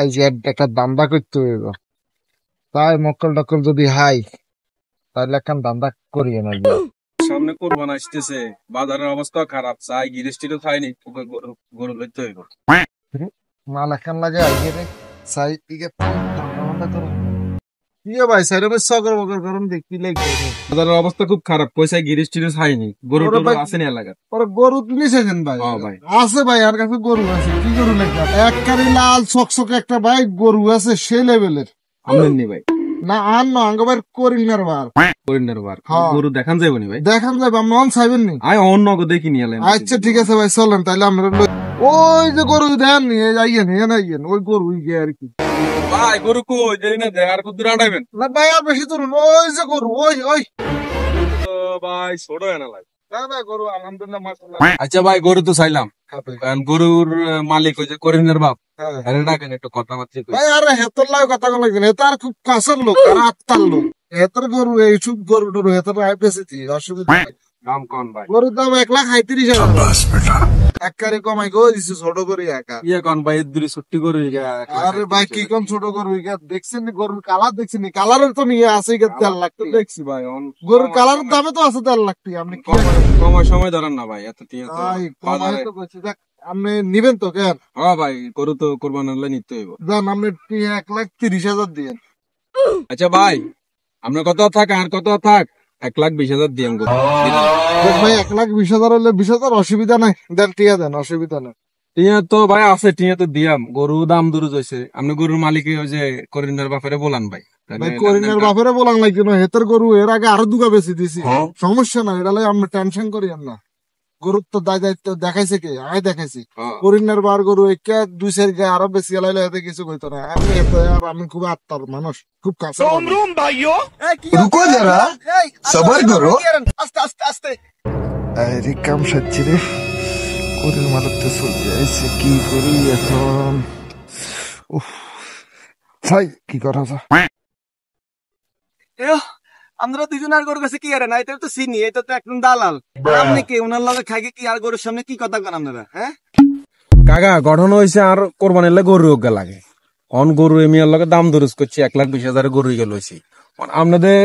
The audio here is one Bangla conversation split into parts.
এই যে একটা দান্দা করতে হইব, তাই মক্কল টক্কল যদি হাই তাহলে একখান দান্দা করিয়ে না। সামনে কোরবান আসতেছে, বাজারের অবস্থা খারাপ, চাই গিরিস্টিরও খাইনি, গরু লইতে হইব। মাল একখান লাগে আইয়ে রে চাই ইকে ইয়ে ভাই সাইড মে সকর বকর করুন দেখি লাগবে। বাজারের অবস্থা খুব খারাপ, পয়সা গিরিস্টিরও খাইনি, গরু টরু আছে না এলাকার। ওর গরু নিছেন ভাই? হ্যাঁ ভাই আছে ভাই, আর কাছে গরু আছে। কি গরু লাগবে? এক কারি লাল চকচকে একটা ভাই গরু আছে সে লেভেলের। আমলেন নি ভাই? না আর না আঙ্গবার করিনার বার গরু দেখান যাইব নি ভাই? দেখান যাবে, আপনি অন চাইবেন নি? আমি অন্য দেখি নিয়ে এলাম। আচ্ছা ঠিক আছে ভাই, চলেন তাহলে আমরা ওই যে গরু দেন নি আইয়েন এখানে আইয়েন, ওই গরু গিয়ে আর কি। ভাই গরু কই দেরি না দে, আর কত দূর আটাইবেন? না ভাই আর বেশি ধরুন, ওই যে গরু ওই ওই তো ভাই ছোট এনা লাগে। না না গরু আলহামদুলিল্লাহ মাশাআল্লাহ। আচ্ছা ভাই গরু তো চাইলাম, গরুর মালিক ওই যে করিমের বাপ, আরে ডাকেন একটু কথা বার্তা কই। ভাই আরে হেতর লাগে কথা বলা গেল, হেতর আর খুব কাছের লোক আর আত্মার লোক। হেতর গরু এই সব গরু টরু হেতর আই পেছিতি, অসুবিধা নাই। দাম কোন ভাই? গরুর দাম 1,35,000। এক কারি কমাই গো দিছি ছোট করে একা। ইয়ে কোন ভাই দূরে ছুটি গরু? আরে ভাই কি কোন ছোট গরু ইগা দেখছেন নি? গরুর কালার দেখছেন নি? কালারের তো নিয়ে আছে ইগা 1.5 লাখ টাকা দেখছি ভাই। গরুর কালারের দামে তো আছে 1.5 লাখ টাকা। আপনি কি কমায় সময় ধরেন না ভাই, এত টিয়া তো ভাই বাজারে। কমাই তো কইছি, দেখ আপনি নিবেন তো কেন? হ্যাঁ ভাই গরু তো কুরবান হলে নিতে হইব। জান আপনি 1,30,000 দিয়েন। আচ্ছা ভাই আপনার কত থাক আর কত থাক, 1,20,000 দিয়াম গরু। দেখ ভাই 1,20,000 হলে 20,000 অসুবিধা নাই, দেন টিয়া দেন, অসুবিধা নাই। টিয়া তো ভাই আছে, টিয়া তো দিয়াম। গরু দাম দূর হয়েছে, আপনি গরুর মালিক ওই যে করিমের বাপেরে বলান ভাই। ভাই করিমের বাপেরে বলাং নাই কেন? হেতর গরু এর আগে আরো দুগা বেশি দিছি, সমস্যা নাই, এটা লাগে আপনি টেনশন করিয়েন না। গরুর তো দায়িত্ব দেখাইছে কে? আয় দেখাইছি। করিমের বার গরু একে 2-4 গায়ে আরো বেশি এলাইলে এতে কিছু কইতো না। আমি খুব আত্মার মানুষ, খুব কাছে। রুকো যারা, সবার করো। আস্তে আস্তে আস্তে। আরে কাম সাচ্ছি রে, করির মালিক তো চলে যাইছে, কি করি এখন? উফ ভাই কি করা যায়? আমরা দুজন আর গরুর কাছে কি আর না, এটা তো চিনি, এটা তো একদম দালাল। আপনি কি ওনার লগে খাই কি আর গরুর সামনে কি কথা কন আপনারা? হ্যাঁ কাকা গঠন হয়েছে আর কোরবানির লাগে গরু লাগে। অন গরু এমিয়ার লগে দাম দরজ করছি, 1,20,000 গরু লইছি। আপনাদের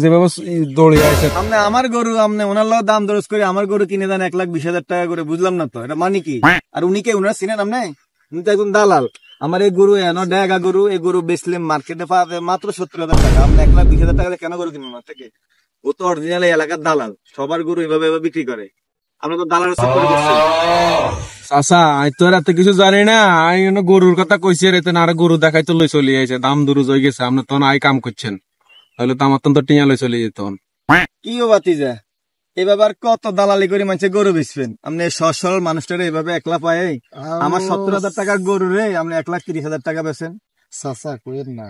যেভাবে দৌড়ে আছে, আপনি আমার গরু আপনি ওনার লগে দাম দরজ করে আমার গরু কিনে দেন 1,20,000 টাকা করে, বুঝলাম না তো এটা মানে কি? আর উনি কে? উনার চিনেন আপনি? উনি তো একদম দালাল। আমার এই গরু এনো ডেগা গরু, এই গরু বেচলে মার্কেটে পাবে মাত্র 70,000 টাকা। আপনি 1,20,000 টাকা কেন গরু কিনবেন আমার থেকে? ও তো অরিজিনাল এলাকার দালাল, সবার গরু এভাবে বিক্রি করে। আপনি তো দালাল চাচা আই তো এত কিছু জানি না। আই গরুর কথা কইছি, রেতে না গরু দেখাই তো লই চলে আইছে, দাম দুরুজ হয়ে গেছে। আপনি তখন আই কাম করছেন, তাহলে তো আমার তো টিয়া লই চলে যেত। কি ও বাতিজা, এভাবে আর কত দালালি করে মানুষে গরু বেচবেন? আপনি সহজ সরল মানুষটারে এভাবে একলা পায়ে আমার 70,000 টাকার গরু রে আপনি 1,30,000 টাকা বেচেন? চাচা কইেন না,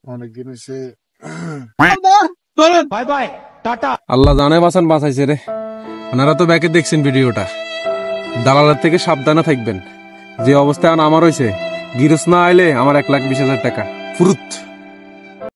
অনেক জিনিসে বাই বাই টাটা। আল্লাহ জানে বাঁচান বাঁচাইছে রে। আপনারা তো ব্যাকে দেখছেন ভিডিওটা, দালালের থেকে সাবধানে থাকবেন। যে অবস্থায় আমার হয়েছে, গিরস না আইলে আমার 1,20,000 টাকা ফুরুত।